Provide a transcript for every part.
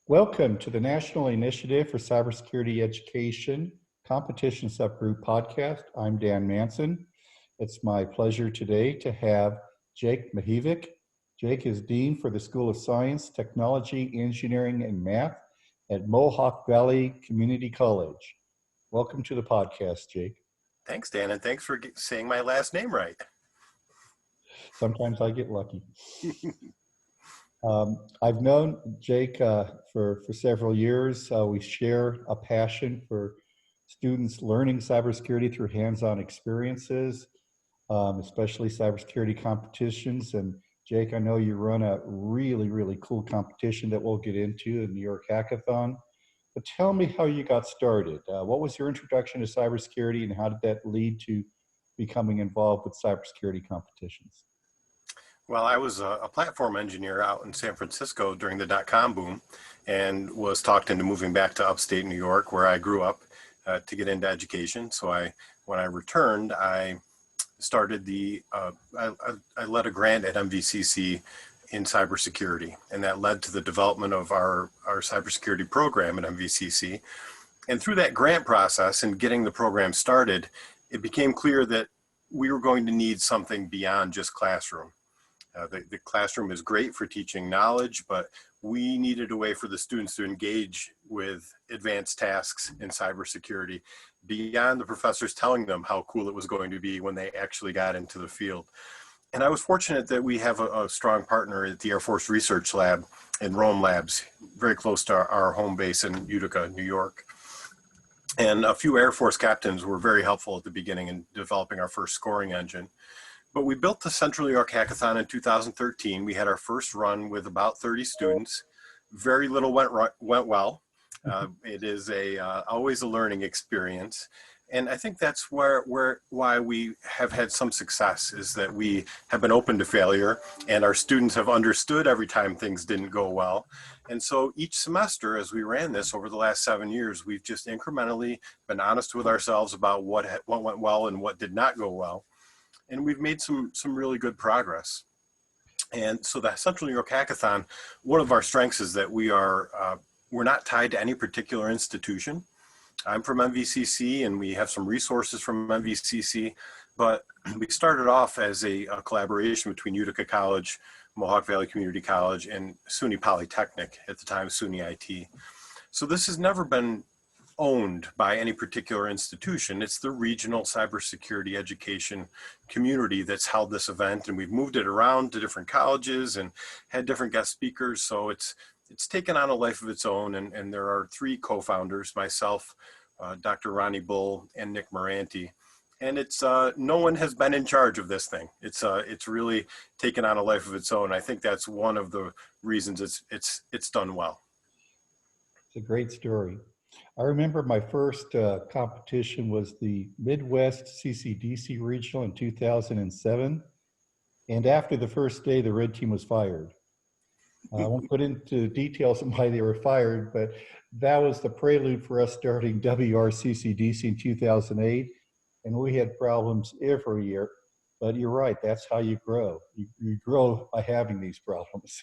Welcome to the National Initiative for Cybersecurity Education Competition Subgroup podcast. I'm Dan Manson. It's my pleasure today to have Jake Mihevc. Jake is Dean for the School of Science, Technology, Engineering, and Math at Mohawk Valley Community College. Welcome to the podcast, Jake. Thanks, Dan, and thanks for saying my last name right. Sometimes I get lucky. I've known Jake for several years. We share a passion for students learning cybersecurity through hands-on experiences, especially cybersecurity competitions. And Jake, I know you run a really cool competition that we'll get into, the New York Hackathon. But tell me how you got started. What was your introduction to cybersecurity, and how did that lead to becoming involved with cybersecurity competitions? Well, I was a platform engineer out in San Francisco during the dot-com boom and was talked into moving back to upstate New York, where I grew up, to get into education. So when I returned, I started I led a grant at MVCC in cybersecurity, and that led to the development of our cybersecurity program at MVCC. And through that grant process and getting the program started, it became clear that we were going to need something beyond just classroom. The classroom is great for teaching knowledge, but we needed a way for the students to engage with advanced tasks in cybersecurity beyond the professors telling them how cool it was going to be when they actually got into the field. And I was fortunate that we have a strong partner at the Air Force Research Lab in Rome Labs, very close to our home base in Utica, New York. And a few Air Force captains were very helpful at the beginning in developing our first scoring engine. But we built the Central New York Hackathon in 2013. We had our first run with about 30 students. Very little went well. It is always a learning experience. And I think that's why we have had some success, is that we have been open to failure, and our students have understood every time things didn't go well. And so each semester, as we ran this over the last 7 years, we've just incrementally been honest with ourselves about what went well and what did not go well. And we've made some really good progress. And so the Central New York Hackathon, one of our strengths is that we're not tied to any particular institution. I'm from MVCC, and we have some resources from MVCC, but we started off as a collaboration between Utica College, Mohawk Valley Community College, and SUNY Polytechnic, at the time SUNY IT. So this has never been owned by any particular institution. It's the regional cybersecurity education community that's held this event, and we've moved it around to different colleges and had different guest speakers. So it's taken on a life of its own, and there are three co-founders, myself, Dr. Ronnie Bull, and Nick Moranti. And it's no one has been in charge of this thing. It's really taken on a life of its own. I think that's one of the reasons it's done well. It's a great story. I remember my first competition was the Midwest CCDC Regional in 2007. And after the first day, the red team was fired. I won't put into details on why they were fired, but that was the prelude for us starting WRCCDC in 2008. And we had problems every year. But you're right, that's how you grow. You grow by having these problems.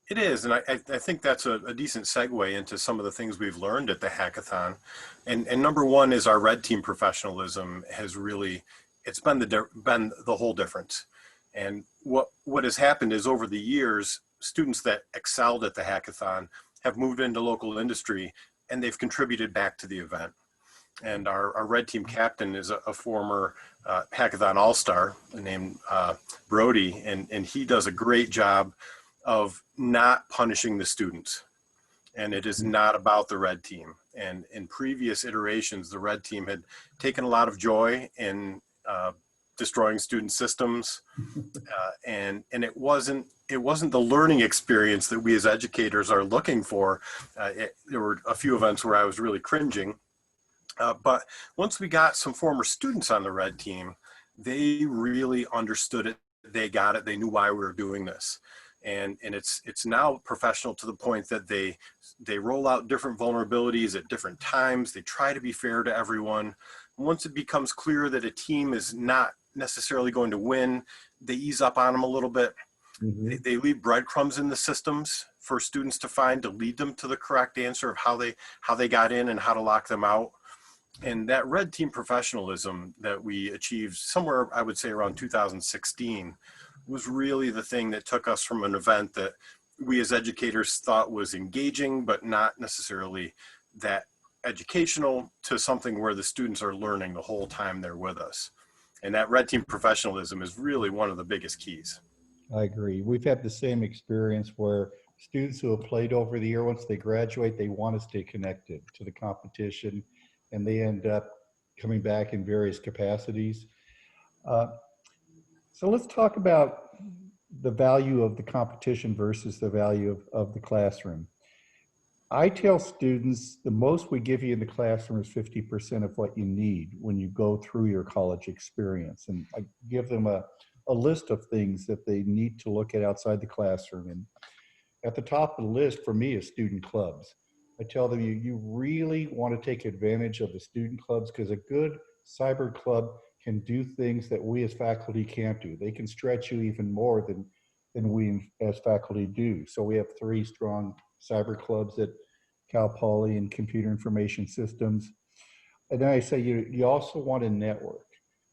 It is, and I think that's a decent segue into some of the things we've learned at the hackathon. And number one is our red team professionalism has really, it's been the whole difference. And what has happened is, over the years, students that excelled at the hackathon have moved into local industry, and they've contributed back to the event. And our red team captain is a former hackathon all-star named Brody, and he does a great job of not punishing the students. And it is not about the red team. And in previous iterations, the red team had taken a lot of joy in destroying student systems. And it wasn't the learning experience that we as educators are looking for. There were a few events where I was really cringing. But once we got some former students on the red team, they really understood it. They got it. They knew why we were doing this. And it's now professional to the point that they roll out different vulnerabilities at different times. They try to be fair to everyone. Once it becomes clear that a team is not necessarily going to win, they ease up on them a little bit. They leave breadcrumbs in the systems for students to find, to lead them to the correct answer of how they got in and how to lock them out. And that red team professionalism that we achieved somewhere, I would say around 2016, was really the thing that took us from an event that we as educators thought was engaging, but not necessarily that educational, to something where the students are learning the whole time they're with us. And that red team professionalism is really one of the biggest keys. I agree. We've had the same experience where students who have played over the year, once they graduate, they want to stay connected to the competition, and they end up coming back in various capacities. So let's talk about the value of the competition versus the value of the classroom. I tell students the most we give you in the classroom is 50% of what you need when you go through your college experience. And I give them a list of things that they need to look at outside the classroom. And at the top of the list for me is student clubs. I tell them you really want to take advantage of the student clubs, because a good cyber club can do things that we as faculty can't do. They can stretch you even more than we as faculty do. So we have 3 strong cyber clubs at Cal Poly and Computer Information Systems. And then I say you also want to network.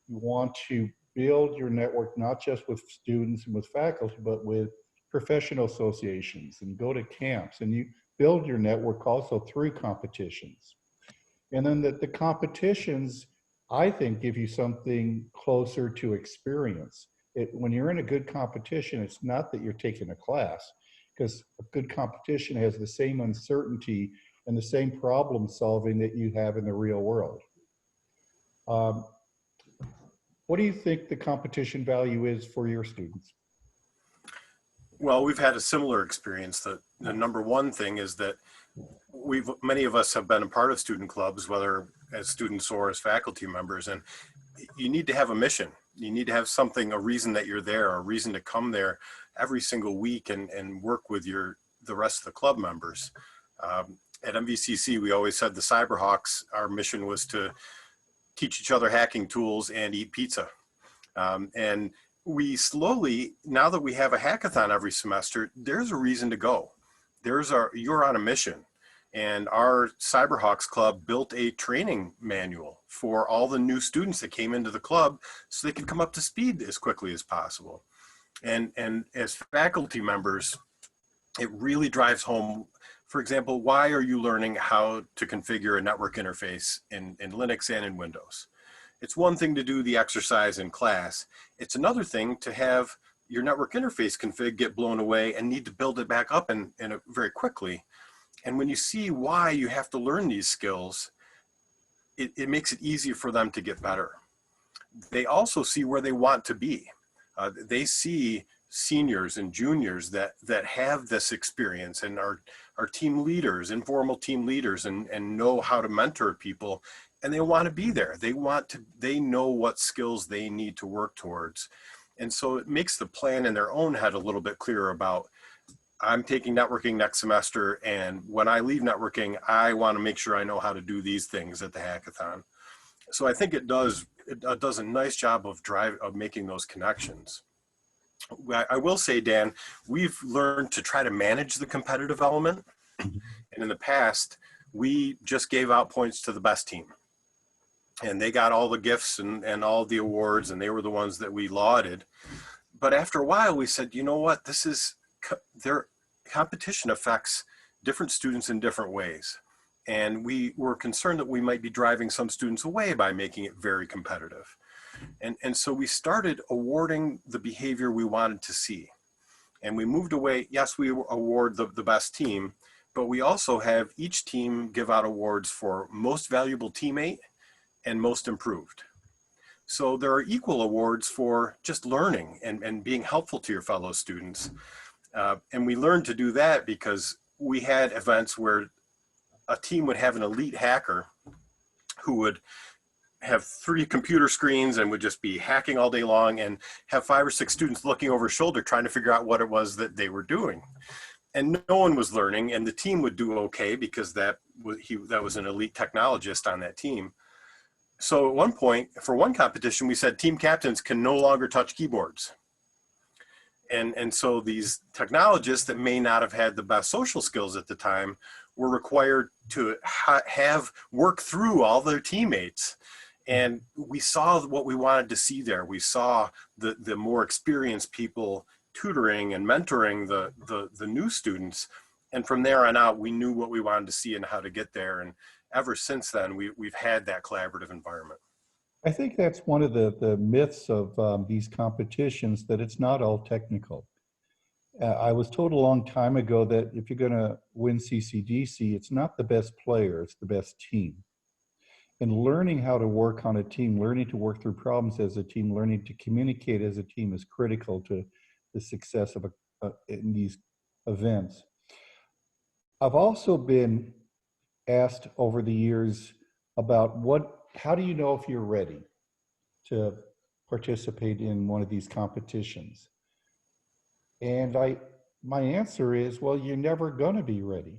You want to build your network not just with students and with faculty, but with professional associations, and go to camps, and you build your network also through competitions. And then the competitions, I think, give you something closer to experience. When you're in a good competition, it's not that you're taking a class, because a good competition has the same uncertainty and the same problem solving that you have in the real world. What do you think the competition value is for your students? Well, we've had a similar experience. The number one thing is that many of us have been a part of student clubs, whether as students or as faculty members, and you need to have a mission. You need to have something, a reason that you're there, a reason to come there every single week and work with the rest of the club members. At MVCC, we always said the Cyberhawks, our mission was to teach each other hacking tools and eat pizza. And we slowly, now that we have a hackathon every semester, there's a reason to go. You're on a mission. And our Cyberhawks club built a training manual for all the new students that came into the club so they could come up to speed as quickly as possible. And as faculty members, it really drives home, for example, why are you learning how to configure a network interface in Linux and in Windows? It's one thing to do the exercise in class. It's another thing to have your network interface config get blown away and need to build it back up very quickly. And when you see why you have to learn these skills, it makes it easier for them to get better. They also see where they want to be. They see seniors and juniors that have this experience and are team leaders, informal team leaders, and know how to mentor people, and they want to be there. They know what skills they need to work towards. And so it makes the plan in their own head a little bit clearer about, I'm taking networking next semester, and when I leave networking, I want to make sure I know how to do these things at the hackathon. So I think it does a nice job of making those connections. I will say, Dan, we've learned to try to manage the competitive element. And in the past, we just gave out points to the best team. And they got all the gifts and all the awards, and they were the ones that we lauded. But after a while, we said, you know what, their competition affects different students in different ways. And we were concerned that we might be driving some students away by making it very competitive. And so we started awarding the behavior we wanted to see. And we moved away. Yes, we award the best team, but we also have each team give out awards for most valuable teammate and most improved. So there are equal awards for just learning and being helpful to your fellow students. And we learned to do that because we had events where a team would have an elite hacker who would have 3 computer screens and would just be hacking all day long and have 5 or 6 students looking over his shoulder trying to figure out what it was that they were doing. And no one was learning, and the team would do okay because that was an elite technologist on that team. So at one point, for one competition, we said team captains can no longer touch keyboards. And so these technologists that may not have had the best social skills at the time were required to have work through all their teammates. And we saw what we wanted to see there. We saw the more experienced people tutoring and mentoring the new students. And from there on out, we knew what we wanted to see and how to get there. And ever since then, we've had that collaborative environment. I think that's one of the myths of these competitions, that it's not all technical. I was told a long time ago that if you're going to win CCDC, it's not the best player, it's the best team. And learning how to work on a team, learning to work through problems as a team, learning to communicate as a team is critical to the success of in these events. I've also been asked over the years about how do you know if you're ready to participate in one of these competitions? And my answer is, well, you're never going to be ready.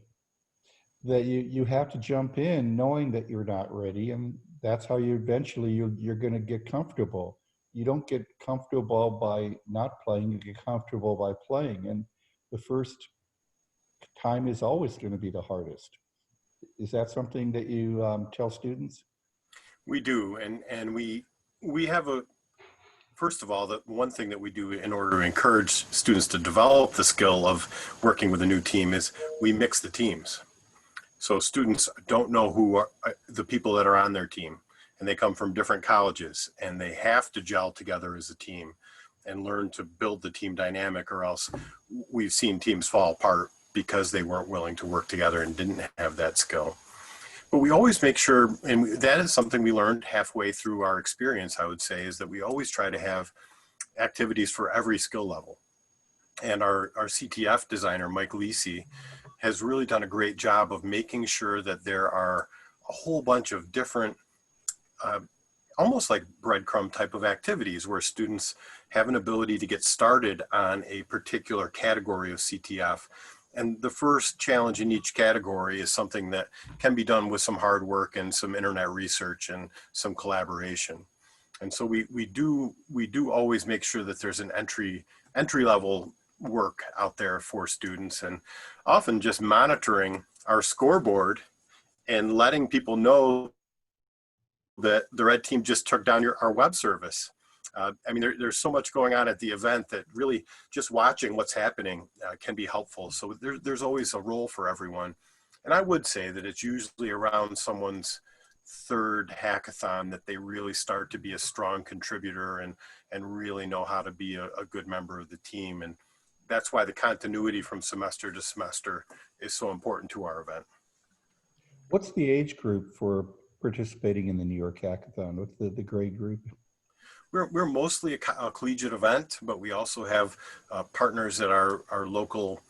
That you have to jump in knowing that you're not ready, and that's how you eventually you're going to get comfortable. You don't get comfortable by not playing, you get comfortable by playing, and the first time is always going to be the hardest. Is that something that you tell students? We do, and we have first of all, the one thing that we do in order to encourage students to develop the skill of working with a new team is we mix the teams. So students don't know who are the people that are on their team, and they come from different colleges, and they have to gel together as a team and learn to build the team dynamic, or else we've seen teams fall apart because they weren't willing to work together and didn't have that skill. But we always make sure, and that is something we learned halfway through our experience, I would say, is that we always try to have activities for every skill level. And our CTF designer, Mike Lisi, has really done a great job of making sure that there are a whole bunch of different, almost like breadcrumb type of activities where students have an ability to get started on a particular category of CTF. And the first challenge in each category is something that can be done with some hard work and some internet research and some collaboration. And so we do always make sure that there's an entry level work out there for students, and often just monitoring our scoreboard and letting people know that the red team just took down our web service. I mean, there's so much going on at the event that really just watching what's happening can be helpful. So there's always a role for everyone. And I would say that it's usually around someone's third hackathon that they really start to be a strong contributor and really know how to be a good member of the team. And that's why the continuity from semester to semester is so important to our event. What's the age group for participating in the New York Hackathon? What's the grade group? We're mostly a collegiate event, but we also have partners at our local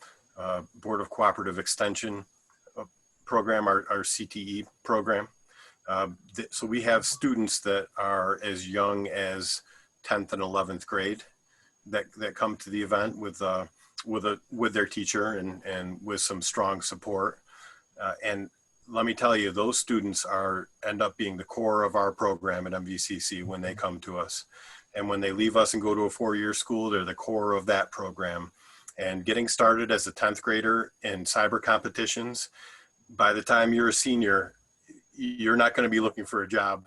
Board of Cooperative Extension program, our CTE program. So we have students that are as young as 10th and 11th grade that come to the event with their teacher and with some strong support. And let me tell you, those students end up being the core of our program at MVCC when they come to us. And when they leave us and go to a 4-year school, they're the core of that program. And getting started as a 10th grader in cyber competitions, by the time you're a senior, you're not going to be looking for a job.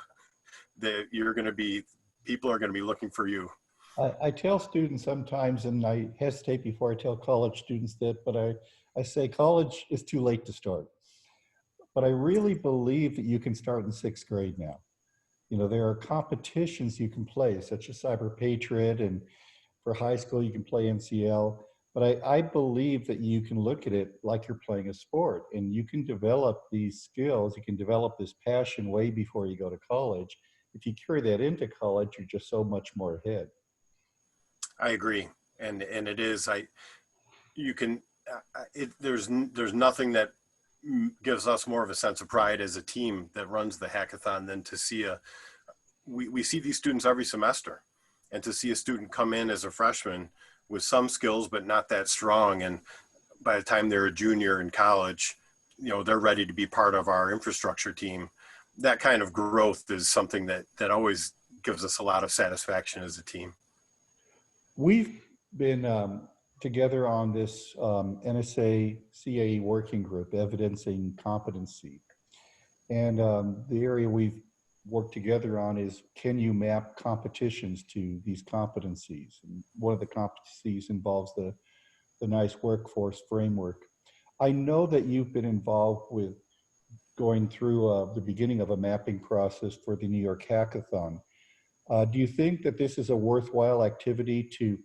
People are going to be looking for you. I tell students sometimes, and I hesitate before I tell college students that, but I say college is too late to start. But I really believe that you can start in 6th grade now. You know, there are competitions you can play, such as Cyber Patriot, and for high school you can play NCL. But I believe that you can look at it like you're playing a sport, and you can develop these skills, you can develop this passion way before you go to college. If you carry that into college, you're just so much more ahead. I agree, and it is. There's nothing that gives us more of a sense of pride as a team that runs the hackathon than to see we see these students every semester, and to see a student come in as a freshman with some skills but not that strong, and by the time they're a junior in college, you know, they're ready to be part of our infrastructure team. That kind of growth is something that always gives us a lot of satisfaction as a team. We've been together on this NSA CAE working group, evidencing competency. And the area we've worked together on is, can you map competitions to these competencies? And one of the competencies involves the NICE workforce framework. I know that you've been involved with going through the beginning of a mapping process for the New York Hackathon. Do you think that this is a worthwhile activity to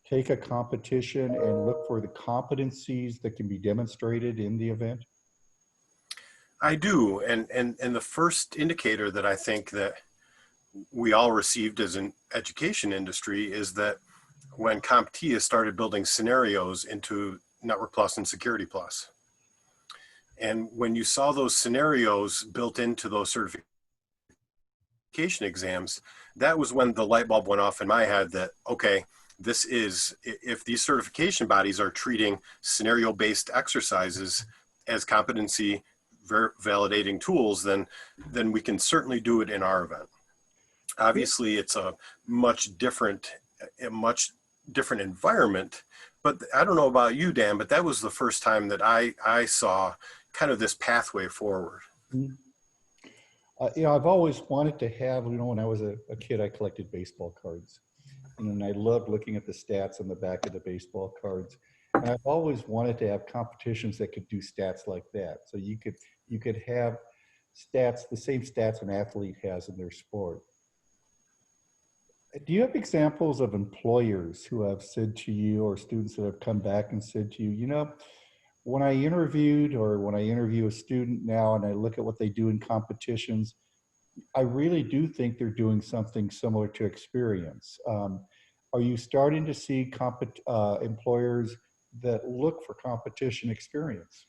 take a competition and look for the competencies that can be demonstrated in the event? I do, and the first indicator that I think that we all received as an education industry is that when CompTIA started building scenarios into Network Plus and Security Plus. And when you saw those scenarios built into those certification exams, that was when the light bulb went off in my head that, okay, this is, if these certification bodies are treating scenario-based exercises as competency validating tools, then we can certainly do it in our event. Obviously, it's a much different environment, but I don't know about you, Dan, but that was the first time that I saw kind of this pathway forward. Mm-hmm. You know, I've always wanted to have, you know, when I was a kid, I collected baseball cards. And I loved looking at the stats on the back of the baseball cards. And I've always wanted to have competitions that could do stats like that. So you could have stats, the same stats an athlete has in their sport. Do you have examples of employers who have said to you, or students that have come back and said to you, you know, when I interviewed, or when I interview a student now and I look at what they do in competitions, I really do think they're doing something similar to experience. Are you starting to see employers that look for competition experience?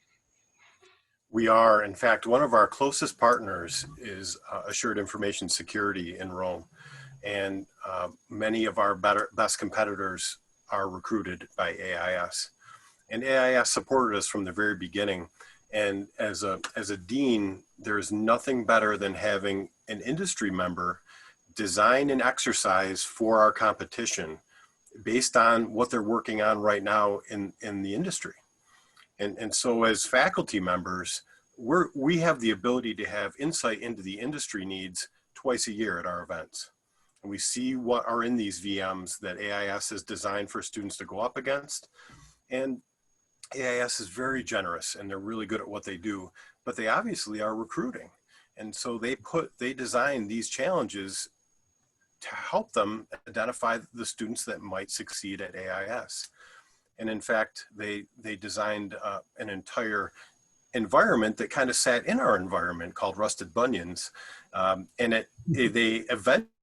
We are, in fact, one of our closest partners is Assured Information Security in Rome. And many of our best competitors are recruited by AIS. And AIS supported us from the very beginning. And as a dean, there is nothing better than having an industry member design an exercise for our competition based on what they're working on right now in the industry. And so as faculty members, we have the ability to have insight into the industry needs twice a year at our events. And we see what are in these VMs that AIS has designed for students to go up against. And AIS is very generous and they're really good at what they do, but they obviously are recruiting. And so they design these challenges to help them identify the students that might succeed at AIS. And in fact, they designed an entire environment that kind of sat in our environment called Rusted Bunions. And they eventually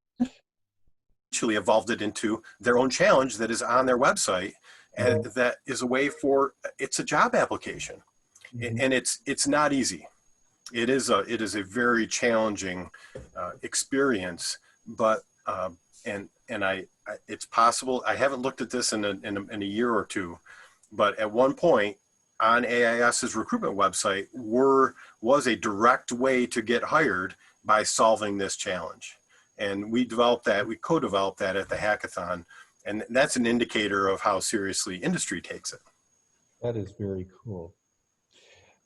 evolved it into their own challenge that is on their website. And that is a way for, it's a job application. And it's not easy. It is a very challenging experience, but it's possible. I haven't looked at this in a year or two, but at one point on AIS's recruitment website was a direct way to get hired by solving this challenge. And we co-developed that at the hackathon. And that's an indicator of how seriously industry takes it. That is very cool.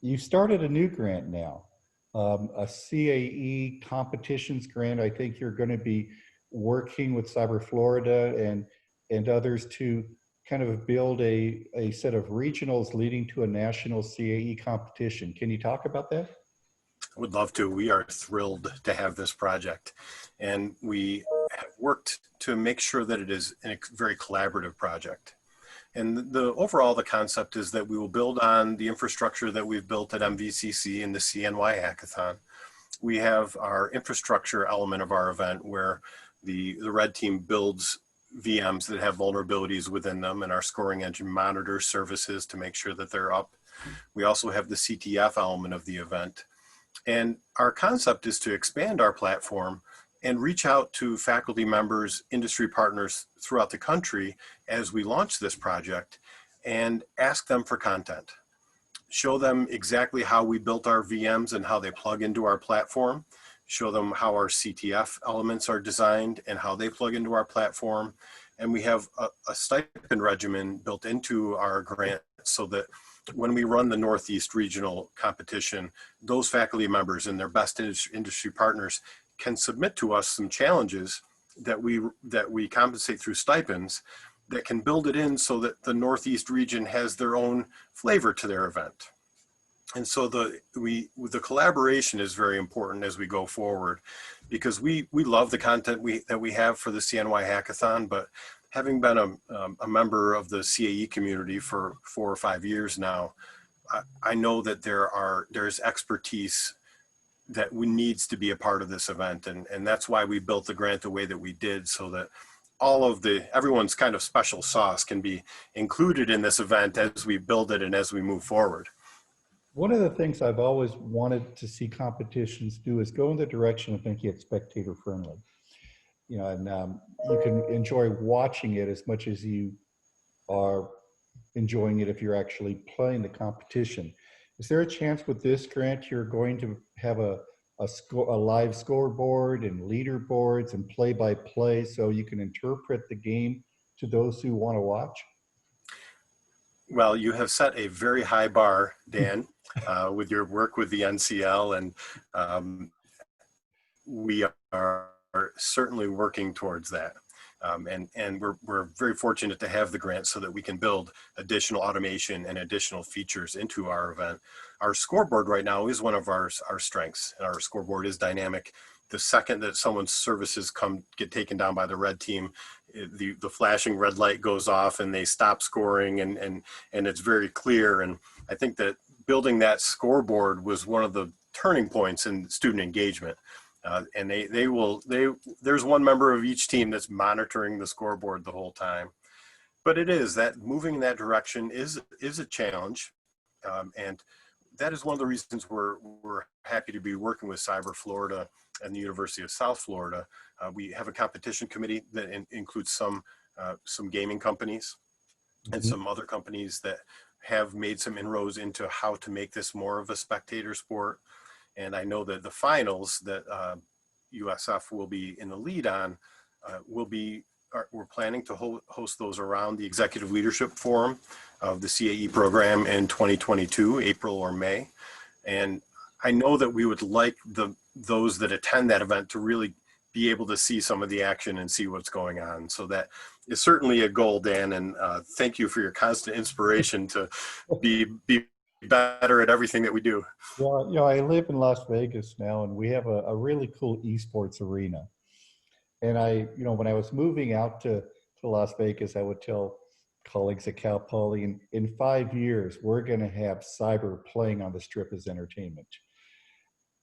You started a new grant now, a CAE competitions grant. I think you're going to be working with Cyber Florida and others to kind of build a set of regionals leading to a national CAE competition. Can you talk about that? I would love to. We are thrilled to have this project. And we have worked to make sure that it is a very collaborative project. And the concept is that we will build on the infrastructure that we've built at MVCC and the CNY Hackathon. We have our infrastructure element of our event where the red team builds VMs that have vulnerabilities within them, and our scoring engine monitors services to make sure that they're up. We also have the CTF element of the event. And our concept is to expand our platform and reach out to faculty members, industry partners throughout the country as we launch this project and ask them for content. Show them exactly how we built our VMs and how they plug into our platform. Show them how our CTF elements are designed and how they plug into our platform. And we have a stipend regimen built into our grant so that when we run the Northeast regional competition, those faculty members and their best industry partners can submit to us some challenges that we compensate through stipends that can build it in so that the Northeast region has their own flavor to their event. And so the collaboration is very important as we go forward, because we love the content that we have for the CNY Hackathon, but having been a member of the CAE community for 4 or 5 years now, I know that there's expertise that needs to be a part of this event, and that's why we built the grant the way that we did, so that all of everyone's kind of special sauce can be included in this event as we build it and as we move forward. One of the things I've always wanted to see competitions do is go in the direction of making it spectator friendly. You know, and you can enjoy watching it as much as you are enjoying it if you're actually playing the competition. Is there a chance with this grant you're going to have a live scoreboard and leaderboards and play-by-play so you can interpret the game to those who want to watch? Well, you have set a very high bar, Dan, with your work with the NCL, and we are certainly working towards that. And we're very fortunate to have the grant so that we can build additional automation and additional features into our event. Our scoreboard right now is one of our strengths, and our scoreboard is dynamic. The second that someone's services get taken down by the red team, the flashing red light goes off and they stop scoring, and it's very clear. And I think that building that scoreboard was one of the turning points in student engagement. And there's one member of each team that's monitoring the scoreboard the whole time. But it is that moving in that direction is a challenge. And that is one of the reasons we're happy to be working with Cyber Florida and the University of South Florida. We have a competition committee that includes some gaming companies and some other companies that have made some inroads into how to make this more of a spectator sport. And I know that the finals that USF will be in the lead on we're planning to host those around the Executive Leadership Forum of the CAE program in 2022, April or May. And I know that we would like those that attend that event to really be able to see some of the action and see what's going on. So that is certainly a goal, Dan, and thank you for your constant inspiration to be better at everything that we do. Well, you know, I live in Las Vegas now, and we have a really cool esports arena. And when I was moving out to Las Vegas, I would tell colleagues at Cal Poly, in 5 years, we're going to have cyber playing on the Strip as entertainment.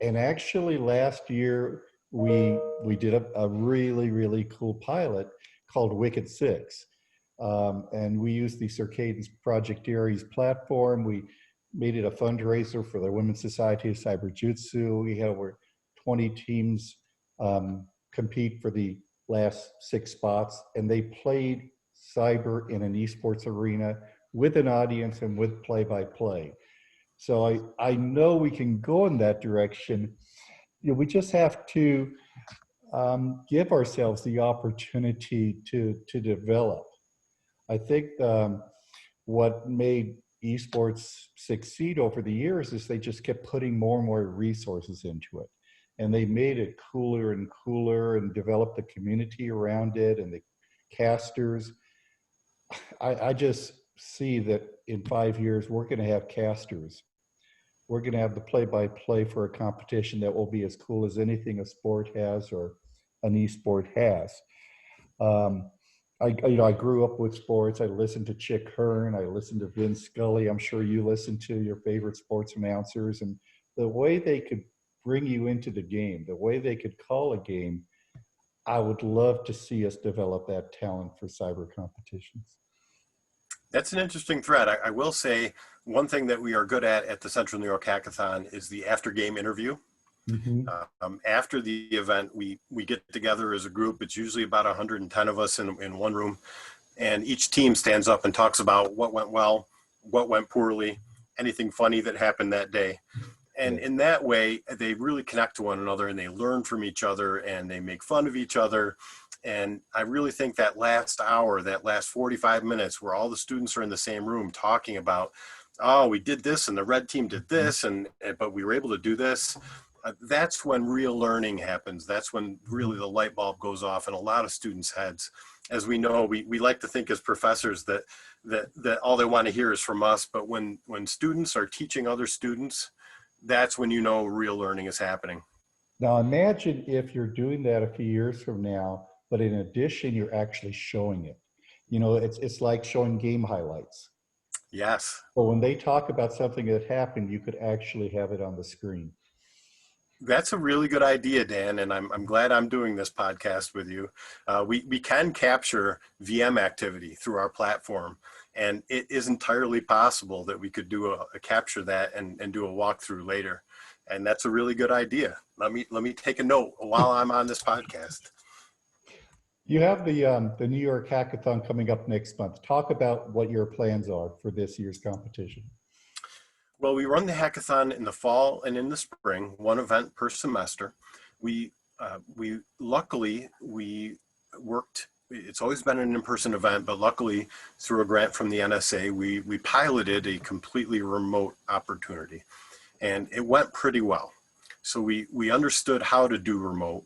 And actually last year, we did a really, really cool pilot called Wicked Six. And we used the Circadian Project Aries platform. We made it a fundraiser for the Women's Society of Cyber Jutsu. We had over 20 teams compete for the last 6 spots, and they played cyber in an esports arena with an audience and with play-by-play. So I know we can go in that direction. You know, we just have to give ourselves the opportunity to develop. I think what made esports succeed over the years is they just kept putting more and more resources into it. And they made it cooler and cooler and developed the community around it and the casters. I just see that in 5 years, we're going to have casters. We're going to have the play-by-play for a competition that will be as cool as anything a sport has or an esport has. I grew up with sports. I listened to Chick Hearn. I listened to Vince Scully. I'm sure you listened to your favorite sports announcers, and the way they could bring you into the game, the way they could call a game. I would love to see us develop that talent for cyber competitions. That's an interesting thread. I will say one thing that we are good at the Central New York Hackathon is the after game interview. After the event, we get together as a group. It's usually about 110 of us in one room, and each team stands up and talks about what went well, what went poorly, anything funny that happened that day. And in that way, they really connect to one another and they learn from each other and they make fun of each other. And I really think that last hour, that last 45 minutes where all the students are in the same room talking about, oh, we did this and the red team did this, but we were able to do this. That's when real learning happens. That's when really the light bulb goes off in a lot of students' heads. As we know, we like to think as professors that all they want to hear is from us. But when students are teaching other students, that's when you know real learning is happening. Now imagine if you're doing that a few years from now, but in addition, you're actually showing it. You know, it's like showing game highlights. Yes. But when they talk about something that happened, you could actually have it on the screen. That's a really good idea, Dan, and I'm glad I'm doing this podcast with you. We can capture VM activity through our platform, and it is entirely possible that we could do a capture that and do a walkthrough later. And that's a really good idea. Let me take a note while I'm on this podcast. You have the New York Hackathon coming up next month. Talk about what your plans are for this year's competition. Well, we run the hackathon in the fall and in the spring, one event per semester. We luckily worked. It's always been an in-person event, but luckily through a grant from the NSA, we piloted a completely remote opportunity, and it went pretty well. So we understood how to do remote.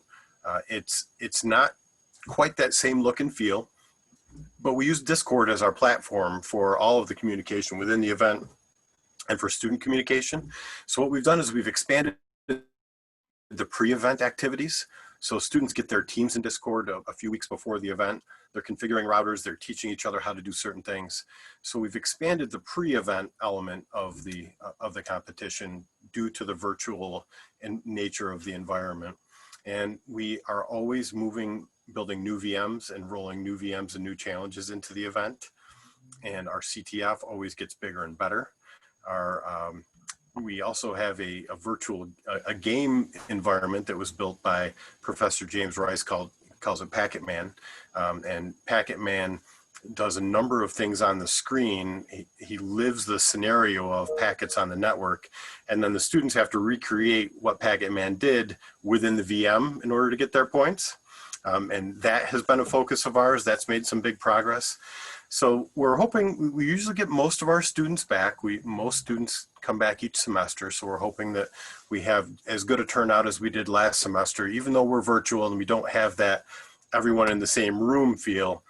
It's not quite that same look and feel, but we use Discord as our platform for all of the communication within the event and for student communication. So what we've done is we've expanded the pre-event activities. So students get their teams in Discord a few weeks before the event. They're configuring routers, they're teaching each other how to do certain things. So we've expanded the pre-event element of the competition due to the virtual nature of the environment. And we are always building new VMs and rolling new VMs and new challenges into the event. And our CTF always gets bigger and better. We also have a virtual game environment that was built by Professor James Rice calls it Packet Man, and Packet Man does a number of things on the screen. He lives the scenario of packets on the network, and then the students have to recreate what Packet Man did within the VM in order to get their points. And that has been a focus of ours. That's made some big progress. So we're hoping, we usually get most of our students back. Most students come back each semester. So we're hoping that we have as good a turnout as we did last semester, even though we're virtual and we don't have that everyone in the same room feel.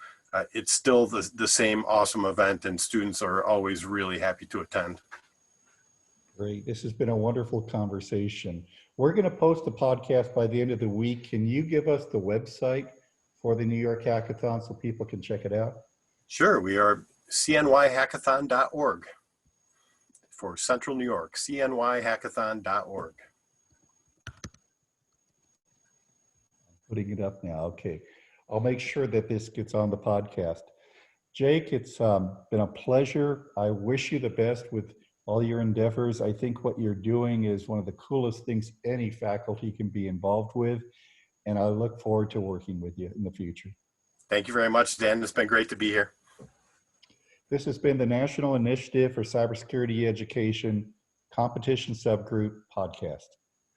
It's still the same awesome event, and students are always really happy to attend. Great. This has been a wonderful conversation. We're going to post the podcast by the end of the week. Can you give us the website for the New York Hackathon so people can check it out? Sure. We are cnyhackathon.org for Central New York, cnyhackathon.org. Putting it up now. Okay. I'll make sure that this gets on the podcast. Jake, it's been a pleasure. I wish you the best with all your endeavors. I think what you're doing is one of the coolest things any faculty can be involved with, and I look forward to working with you in the future. Thank you very much, Dan. It's been great to be here. This has been the National Initiative for Cybersecurity Education Competition Subgroup podcast.